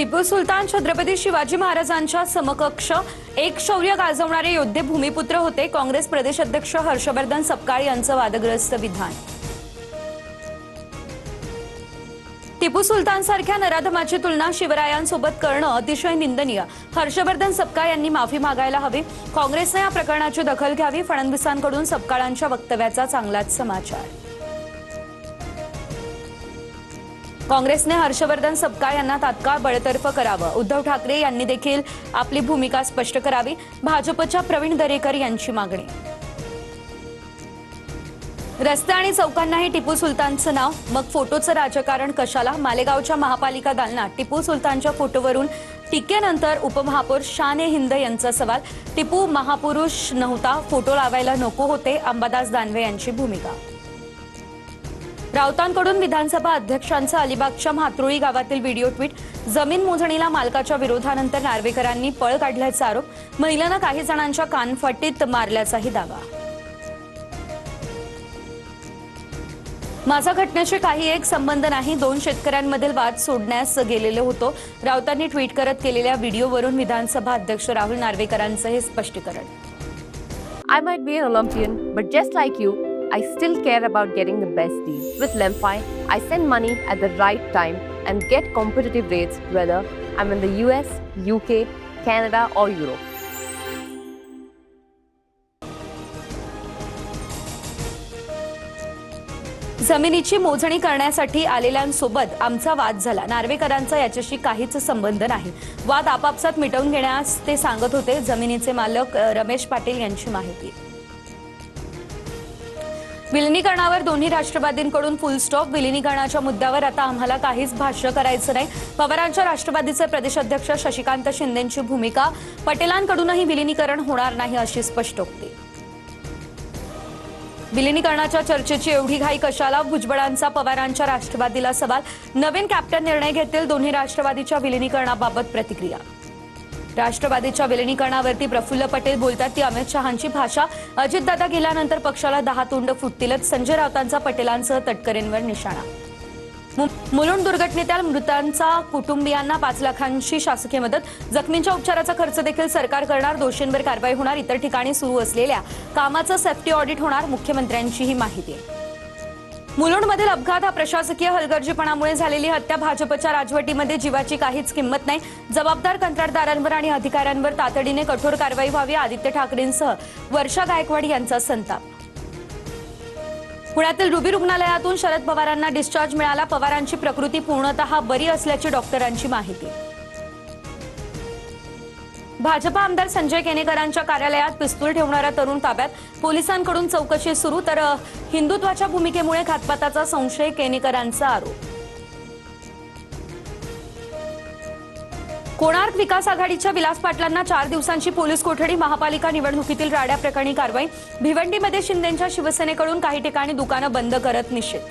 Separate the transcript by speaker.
Speaker 1: टिपू सुलतान छत्रपती शिवाजी महाराजांच्या समकक्ष एक शौर्य गाजवणारे योद्धे भूमिपुत्र होते. काँग्रेस प्रदेश अध्यक्ष हर्षवर्धन सपकाळ यांचं वादग्रस्त विधान. टिपू सुलतान सारख्या नराधमाची तुलना शिवरायांसोबत करणं अतिशय निंदनीय. हर्षवर्धन सपकाळ यांनी माफी मागायला हवी. काँग्रेसने या प्रकरणाची दखल घ्यावी. फडणवीसांकडून सपकाळांच्या वक्तव्याचा चांगलाच समाचार. काँग्रेसने हर्षवर्धन सपकाळ यांना तात्काळ बडतर्फ करावं. उद्धव ठाकरे यांनी देखील आपली भूमिका स्पष्ट करावी. भाजपच्या प्रवीण दरेकर यांची मागणी. रस्ते आणि चौकांनाही टिपू सुलतानचं नाव, मग फोटोचं राजकारण कशाला? मालेगावच्या महापालिका दालनात टिपू सुलतानच्या फोटोवरून टीकेनंतर उपमहापौर शान-ए-हिंद यांचा सवाल. टिपू महापुरुष नव्हता, फोटो लावायला नको होते. अंबादास दानवे यांची भूमिका. राऊतांकडून विधानसभा अध्यक्षांचा अलिबागच्या म्हात्रोळी गावातील व्हिडिओ ट्विट. जमीन मोजणीला मालकाच्या विरोधानंतर नार्वेकरांनी पळ काढल्याचा आरोप. महिलांना काही जणांच्या कानफटीत मारल्याचाही दावा. माझा घटनेशी काही एक संबंध नाही. दोन शेतकऱ्यांमधील वाद सोडण्यास गेलेलो होतो. राऊतांनी ट्विट करत केलेल्या व्हिडिओवरून विधानसभा अध्यक्ष राहुल नार्वेकरांचं हे स्पष्टीकरण.
Speaker 2: I might be an Olympian, but just like you, I still care about getting the best deal. With Lemfi, I send money at the right time and get competitive rates whether I'm in the US, UK, Canada or Europe.
Speaker 1: जमिनीची मोजणी करण्यासाठी आलेल्यांसोबत आमचा वाद झाला. नार्वेकरांचा याच्याशी काहीच संबंध नाही. वाद आपापसात मिटवून घेण्यास ते सांगत होते. जमिनीचे मालक रमेश पाटील यांची माहिती. विलिनीकरणावर दोन्ही राष्ट्रवादींकडून फुल स्टॉप. विलिनीकरणाच्या मुद्द्यावर आता आम्हाला काहीच भाष्य करायचं नाही. पवारांच्या राष्ट्रवादीचे प्रदेशाध्यक्ष शशिकांत शिंदेंची भूमिका. पटेलांकडूनही विलिनीकरण होणार नाही अशी स्पष्टोक्ती. विलिनीकरणाच्या चर्चेची एवढी घाई कशाला? भुजबळांचा पवारांच्या राष्ट्रवादीला सवाल. नवीन कॅप्टन निर्णय घेतील. दोन्ही राष्ट्रवादीच्या विलिनीकरणाबाबत प्रतिक्रिया. राष्ट्रवादीच्या विलिनीकरणावरती प्रफुल्ल पटेल बोलतात ती अमित शहांची भाषा. अजितदादा गेल्यानंतर पक्षाला 10 तोंड फुटतीलच. संजय राऊतांचा पटेलांसह तटकरेंवर निशाणा. मुलुंड दुर्घटनेतील मृतांचा कुटुंबियांना 5 लाखांची शासकीय मदत. जखमींच्या उपचाराचा खर्च देखील सरकार करणार. दोषींवर कारवाई होणार. इतर ठिकाणी सुरू असलेल्या कामाचं सेफ्टी ऑडिट होणार. मुख्यमंत्र्यांची ही माहिती. मुलुंडमधील अपघात हा प्रशासकीय हलगर्जीपणामुळे झालेली हत्या. भाजपच्या राजवटीमध्ये जीवाची काहीच किंमत नाही. जबाबदार कंत्राटदारांवर आणि अधिकाऱ्यांवर तातडीने कठोर कारवाई व्हावी. आदित्य ठाकरेंसह वर्षा गायकवाड यांचा संताप. पुण्यातील रुबी रुग्णालयातून शरद पवारांना डिस्चार्ज मिळाला. पवारांची प्रकृती पूर्णतः बरी असल्याची डॉक्टरांची माहिती. भाजपा आमदार संजय केनेकरांच्या कार्यालयात पिस्तूल ठेवणारा तरुण ताब्यात. पोलिसांकडून चौकशी सुरू. तर हिंदुत्वाच्या भूमिकेमुळे घातपाताचा संशय, केनेकरांचा आरोप. कोणार्क विकास आघाडीच्या विलास पाटलांना 4 दिवसांची पोलीस कोठडी. महापालिका निवडणुकीतील राड्या प्रकरणी कारवाई. भिवंडीमध्ये शिंदेंच्या शिवसेनेकडून काही ठिकाणी दुकानं बंद करत निषेध.